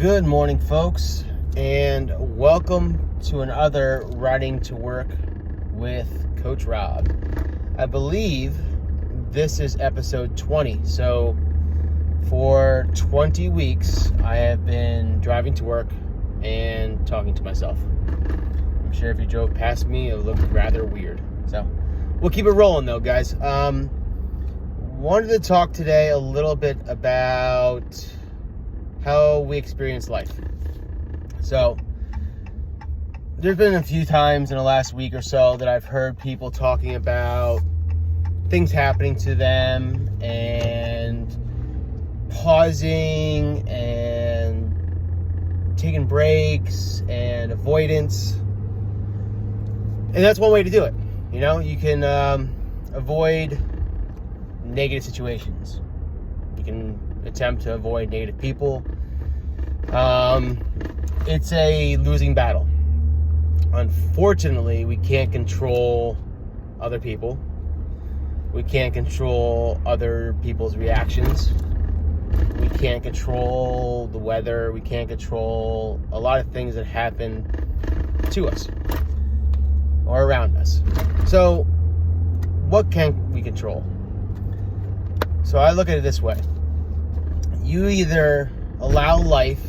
Good morning, folks, and welcome to another Riding to Work with Coach Rob. I believe this is episode 20. So for 20 weeks, I have been driving to work and talking to myself. I'm sure if you drove past me, it would look rather weird. So we'll keep it rolling though, guys. Wanted to talk today a little bit about how we experience life. So there's been a few times in the last week or so that I've heard people talking about things happening to them and pausing and taking breaks and avoidance. And that's one way to do it. You know, you can avoid negative situations. You can attempt to avoid negative people. It's a losing battle. Unfortunately, we can't control other people. We can't control other people's reactions. We can't control the weather. We can't control a lot of things that happen to us or around us. So, what can we control? So I look at it this way. You either allow life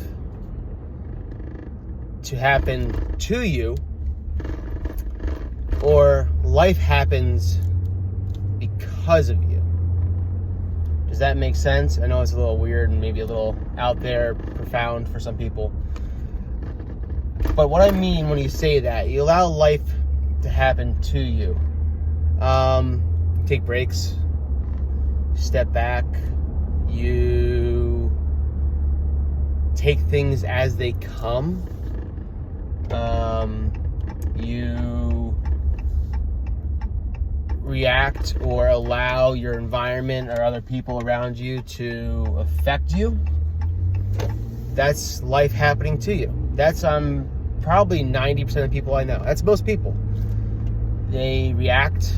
to happen to you, or life happens because of you. Does that make sense? I know it's a little weird and maybe a little out there, profound for some people. But what I mean when you say that, you allow life to happen to you. Take breaks, step back, you take things as they come. You react or allow your environment or other people around you to affect you. That's life happening to you. That's probably 90% of people I know. That's most people. They react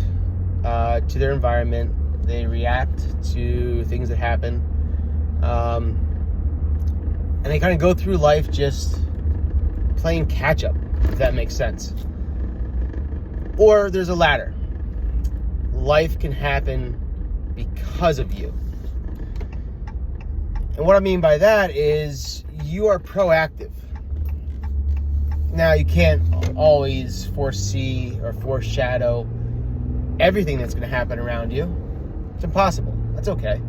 to their environment. They react to things that happen. And they kind of go through life just playing catch up, if that makes sense. Or there's a ladder. Life can happen because of you. And what I mean by that is you are proactive. Now, you can't always foresee or foreshadow everything that's going to happen around you. It's impossible. That's okay.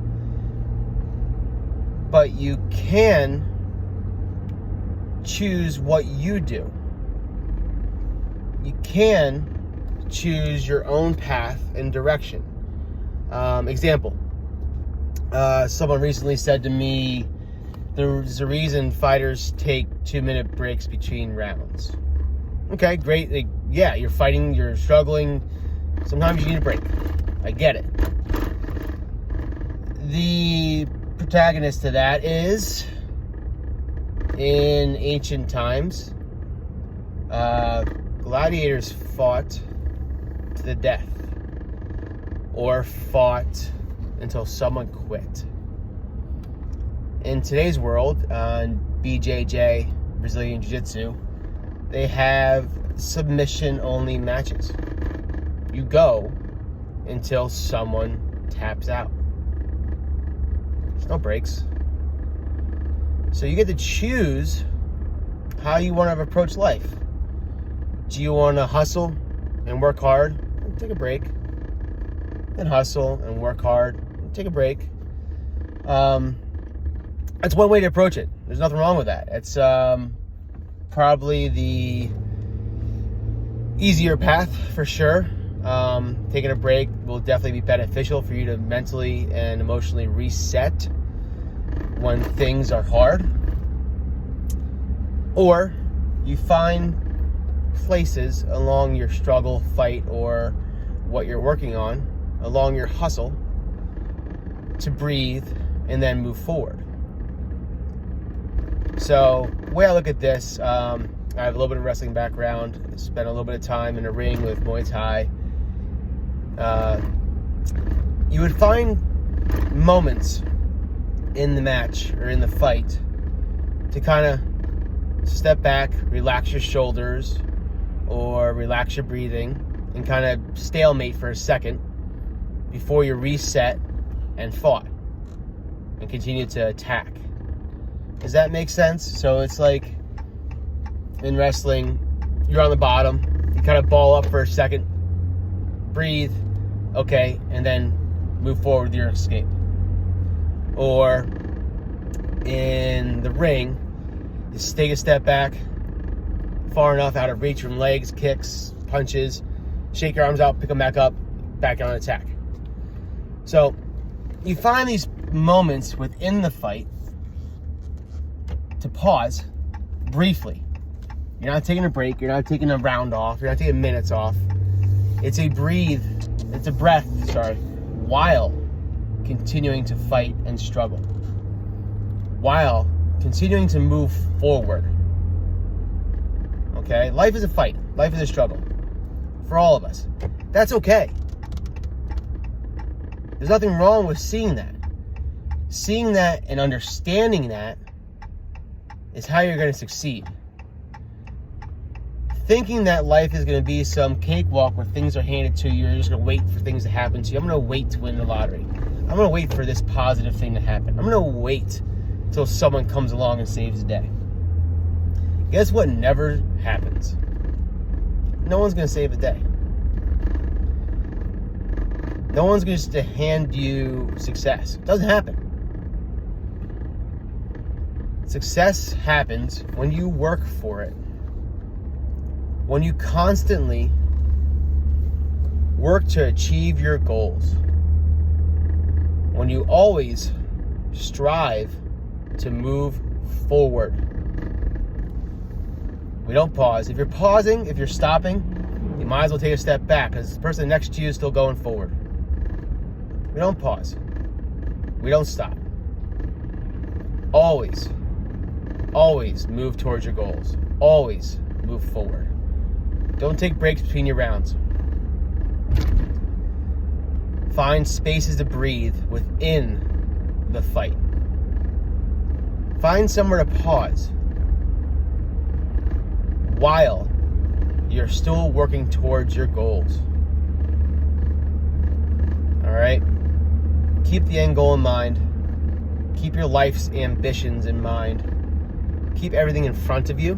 But you can choose what you do. You can choose your own path and direction. Example. Someone recently said to me, there's a reason fighters take 2-minute breaks between rounds. Okay, great. Yeah, you're fighting, you're struggling. Sometimes you need a break. I get it. The protagonist to that is, in ancient times, gladiators fought to the death or fought until someone quit. In today's world, on BJJ, Brazilian Jiu-Jitsu, they have submission-only matches. You go until someone taps out. There's no breaks. So you get to choose how you want to approach life. Do you want to hustle and work hard and take a break? Then hustle and work hard and take a break. That's one way to approach it. There's nothing wrong with that. It's probably the easier path for sure. Taking a break will definitely be beneficial for you to mentally and emotionally reset when things are hard. Or you find places along your struggle, fight, or what you're working on, along your hustle, to breathe and then move forward. So the way I look at this, I have a little bit of wrestling background. I spent a little bit of time in a ring with Muay Thai. You would find moments in the match or in the fight to kind of step back, relax your shoulders, or relax your breathing, and kind of stalemate for a second before you reset and fight and continue to attack. Does that make sense? So it's like in wrestling, you're on the bottom, you kind of ball up for a second, breathe, okay, and then move forward with your escape. Or in the ring, just take a step back, far enough out of reach from legs, kicks, punches, shake your arms out, pick them back up, back on attack. So you find these moments within the fight to pause briefly. You're not taking a break, you're not taking a round off, you're not taking minutes off. It's a breath, while continuing to fight and struggle. While continuing to move forward. Okay? Life is a fight. Life is a struggle. For all of us. That's okay. There's nothing wrong with seeing that. Seeing that and understanding that is how you're going to succeed. Thinking that life is going to be some cakewalk where things are handed to you, you're just going to wait for things to happen to you. I'm going to wait to win the lottery. I'm going to wait for this positive thing to happen. I'm going to wait until someone comes along and saves the day. Guess what never happens? No one's going to save the day. No one's going to hand you success. It doesn't happen. Success happens when you work for it. When you constantly work to achieve your goals. When you always strive to move forward. We don't pause. If you're pausing, if you're stopping, you might as well take a step back because the person next to you is still going forward. We don't pause. We don't stop. Always move towards your goals. Always move forward. Don't take breaks between your rounds. Find spaces to breathe within the fight. Find somewhere to pause while you're still working towards your goals. All right? Keep the end goal in mind. Keep your life's ambitions in mind. Keep everything in front of you.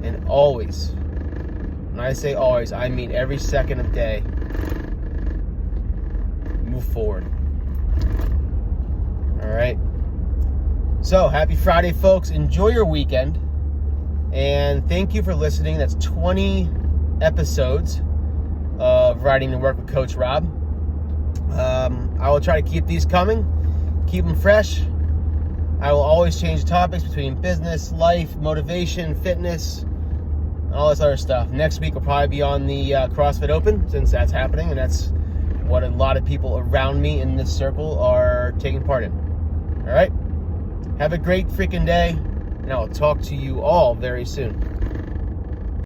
And always, when I say always, I mean every second of the day, move forward. All right? So, happy Friday, folks. Enjoy your weekend. And thank you for listening. That's 20 episodes of Riding to Work with Coach Rob. I will try to keep these coming. Keep them fresh. I will always change topics between business, life, motivation, fitness, and all this other stuff. Next week will probably be on the CrossFit Open, since that's happening, and that's what a lot of people around me in this circle are taking part in. All right? Have a great freaking day, and I will talk to you all very soon.